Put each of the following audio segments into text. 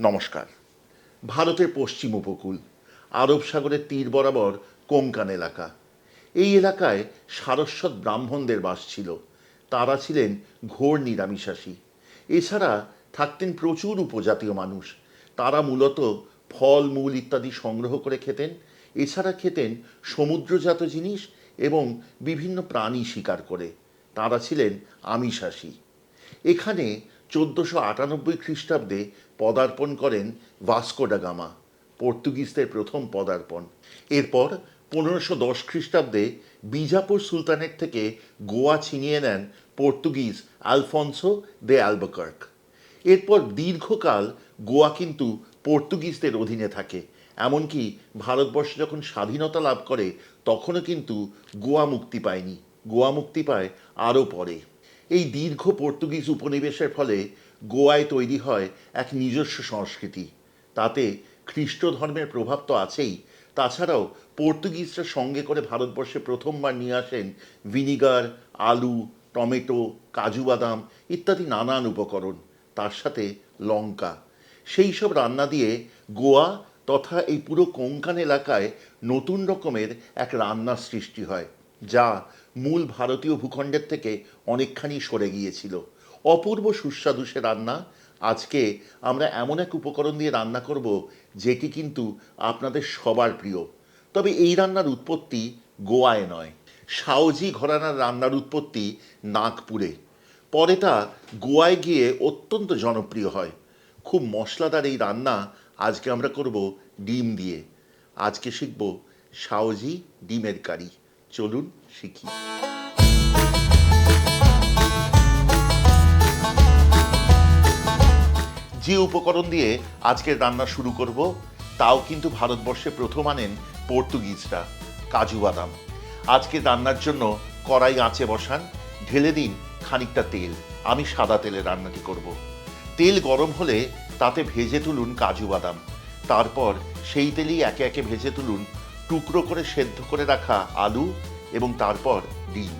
নমস্কার। ভারতের পশ্চিম উপকূল, আরব সাগরের তীর বরাবর কোঙ্কান এলাকা। এই এলাকায় সারস্বত ব্রাহ্মণদের বাস ছিল। তারা ছিলেন ঘোর নিরামিষাশী। এছাড়া থাকতেন প্রচুর উপজাতীয় মানুষ। তারা মূলত ফল মূল ইত্যাদি সংগ্রহ করে খেতেন। এছাড়া খেতেন সমুদ্রজাত জিনিস এবং বিভিন্ন প্রাণী শিকার করে। তারা ছিলেন আমিষাশী। এখানে 1498 খ্রিস্টাব্দে পদার্পণ করেন ভাস্কো ডা গামা, পর্তুগিজদের প্রথম পদার্পণ। এরপর 1510 খ্রিস্টাব্দে বিজাপুর সুলতানের থেকে গোয়া ছিনিয়ে নেন পর্তুগিজ আলফনসো দে অ্যালবুকার্ক। এরপর দীর্ঘকাল গোয়া কিন্তু পর্তুগিজদের অধীনে থাকে। এমনকি ভারতবর্ষ যখন স্বাধীনতা লাভ করে তখনও কিন্তু গোয়া মুক্তি পায়নি। গোয়া মুক্তি পায় আরও পরে। এই দীর্ঘ পর্তুগিজ উপনিবেশের ফলে গোয়ায় তৈরি হয় এক নিজস্ব সংস্কৃতি। তাতে খ্রিস্ট ধর্মের প্রভাব তো আছেই, তাছাড়াও পর্তুগিজরা সঙ্গে করে ভারতবর্ষে প্রথমবার নিয়ে আসেন ভিনিগার, আলু, টমেটো, কাজু বাদাম ইত্যাদি নানান উপকরণ, তার সাথে লঙ্কা। সেই সব রান্না দিয়ে গোয়া তথা এই পুরো কোঙ্কান এলাকায় নতুন রকমের এক রান্নার সৃষ্টি হয়, যা মূল ভারতীয় ভূখণ্ডের থেকে অনেকখানি সরে গিয়েছিল। অপূর্ব সুস্বাদু সে রান্না। আজকে আমরা এমন এক উপকরণ দিয়ে রান্না করব যেটি কিন্তু আপনাদের সবার প্রিয়। তবে এই রান্নার উৎপত্তি গোয়ায় নয়, সাওজি ঘরানার রান্নার উৎপত্তি নাগপুরে। পরে তা গোয়ায় গিয়ে অত্যন্ত জনপ্রিয় হয়। খুব মশলাদার এই রান্না আজকে আমরা করব ডিম দিয়ে। আজকে শিখব সাওজি ডিমের কারি। চলুন শিখি। যে উপকরণ দিয়ে আজকের রান্না শুরু করব তাও কিন্তু ভারতবর্ষে প্রথম আনেন পর্তুগিজরা, কাজু বাদাম। আজকে রান্নার জন্য কড়াই আঁচে বসান, ঢেলে দিন খানিকটা তেল। আমি সাদা তেলে রান্নাটি করব। তেল গরম হলে তাতে ভেজে তুলুন কাজু বাদাম। তারপর সেই তেলেই একে একে ভেজে তুলুন টুকরো করে সেদ্ধ করে রাখা আলু এবং তারপর ডিম।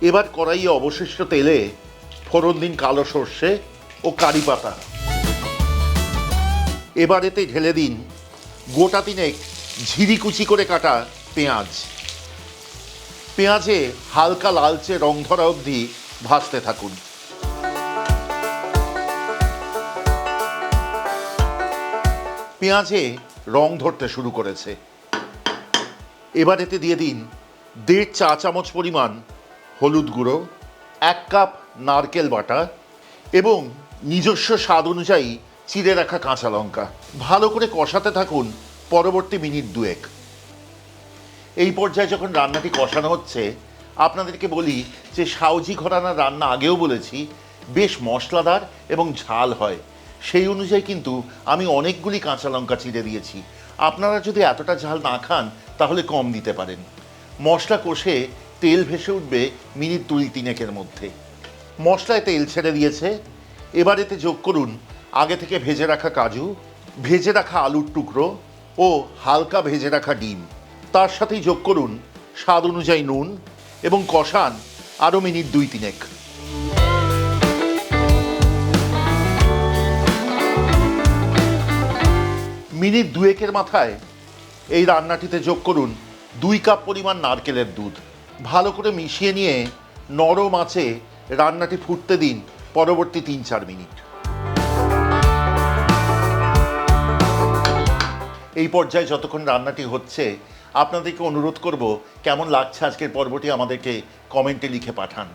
এবার কড়াইয়ে অবশিষ্ট তেলে ফোড়ন দিন কালো সর্ষে ও কারি পাতা। এবার এতে ঢেলে দিন গোটা তিনেক ঝিরিকুচি করে কাটা পেঁয়াজ। পেঁয়াজে হালকা লালচে রং ধরা অবধি ভাজতে থাকুন। পেঁয়াজে রং ধরতে শুরু করেছে। এবার এতে দিয়ে দিন 1.5 চা চামচ পরিমাণ হলুদ গুঁড়ো, 1 কাপ নারকেল বাটা এবং নিজস্ব স্বাদ অনুযায়ী চিড়ে রাখা কাঁচা লঙ্কা। ভালো করে কষাতে থাকুন পরবর্তী মিনিট 2। এই পর্যায়ে যখন রান্নাটি কষানো হচ্ছে, আপনাদেরকে বলি যে সাওজি ঘরানার রান্না আগেও বলেছি বেশ মশলাদার এবং ঝাল হয়। সেই অনুযায়ী কিন্তু আমি অনেকগুলি কাঁচা লঙ্কা চিড়ে দিয়েছি। আপনারা যদি এতটা ঝাল না খান তাহলে কম দিতে পারেন। মশলা কষে তেল ভেসে উঠবে মিনিট 2-3 মধ্যে। মশলায় তেল ছেড়ে দিয়েছে। এবার এতে যোগ করুন আগে থেকে ভেজে রাখা কাজু, ভেজে রাখা আলুর টুকরো ও হালকা ভেজে রাখা ডিম। তার সাথেই যোগ করুন স্বাদ অনুযায়ী নুন এবং কষান আরও মিনিট 2-3। মিনিট 2 মাথায় এই রান্নাটিতে যোগ করুন 2 কাপ পরিমাণ নারকেলের দুধ। ভালো করে মিশিয়ে নিয়ে নরম আঁচে রান্নাটি ফুটতে দিন পরবর্তী 3-4 মিনিট। এই পর্যায়ে যতক্ষণ রান্নাটি হচ্ছে আপনাদেরকে অনুরোধ করব কেমন লাগছে আজকের পর্বটি আমাদেরকে কমেন্টে লিখে পাঠান।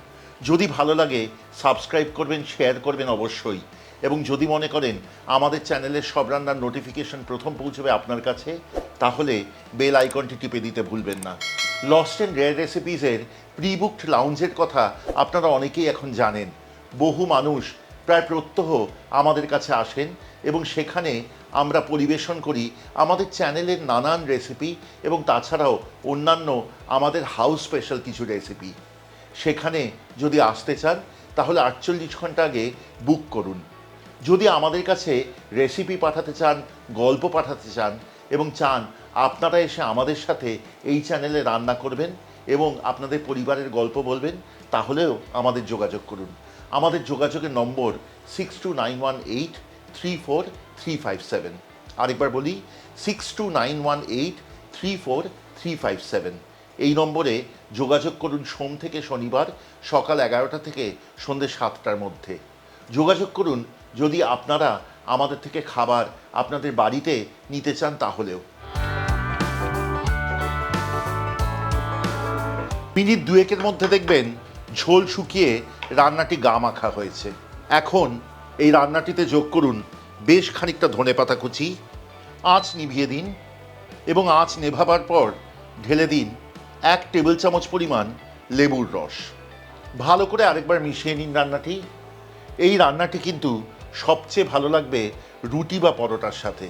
যদি ভালো লাগে সাবস্ক্রাইব করবেন, শেয়ার করবেন অবশ্যই। এবং যদি মনে করেন আমাদের চ্যানেলের সব রান্নার নোটিফিকেশন প্রথম পৌঁছবে আপনার কাছে, তাহলে বেল আইকনটি টিপে দিতে ভুলবেন না। লস্ট অ্যান্ড রেয়ার রেসিপিসের প্রি বুকড লাউঞ্জের কথা আপনারা অনেকেই এখন জানেন। বহু মানুষ প্রায় প্রত্যহ আমাদের কাছে আসেন এবং সেখানে আমরা পরিবেশন করি আমাদের চ্যানেলের নানান রেসিপি এবং তাছাড়াও অন্যান্য আমাদের হাউস স্পেশাল কিছু রেসিপি। সেখানে যদি আসতে চান তাহলে 48 ঘন্টা আগে বুক করুন। যদি আমাদের কাছে রেসিপি পাঠাতে চান, গল্প পাঠাতে চান এবং চান আপনারা এসে আমাদের সাথে এই চ্যানেলে রান্না করবেন এবং আপনাদের পরিবারের গল্প বলবেন, তাহলেও আমাদের যোগাযোগ করুন। আমাদের যোগাযোগের নম্বর 6291834357। আরেকবার বলি 6291834357। এই নম্বরে যোগাযোগ করুন সোম থেকে শনিবার সকাল 11টা থেকে সন্ধ্যে 7টার মধ্যে। যোগাযোগ করুন যদি আপনারা আমাদের থেকে খাবার আপনাদের বাড়িতে নিতে চান তাহলেও। মিনিট দুয়েকের মধ্যে দেখবেন ঝোল শুকিয়ে রান্নাটি গা মাখা হয়েছে। এখন এই রান্নাটিতে যোগ করুন বেশ খানিকটা ধনেপাতা কুচি, আঁচ নিভিয়ে দিন এবং আঁচ নেভাবার পর ঢেলে দিন 1 টেবিল চামচ পরিমাণ লেবুর রস। ভালো করে আরেকবার মিশিয়ে নিন রান্নাটি। এই রান্নাটি কিন্তু সবচেয়ে ভালো লাগবে রুটি বা পরোটার সাথে।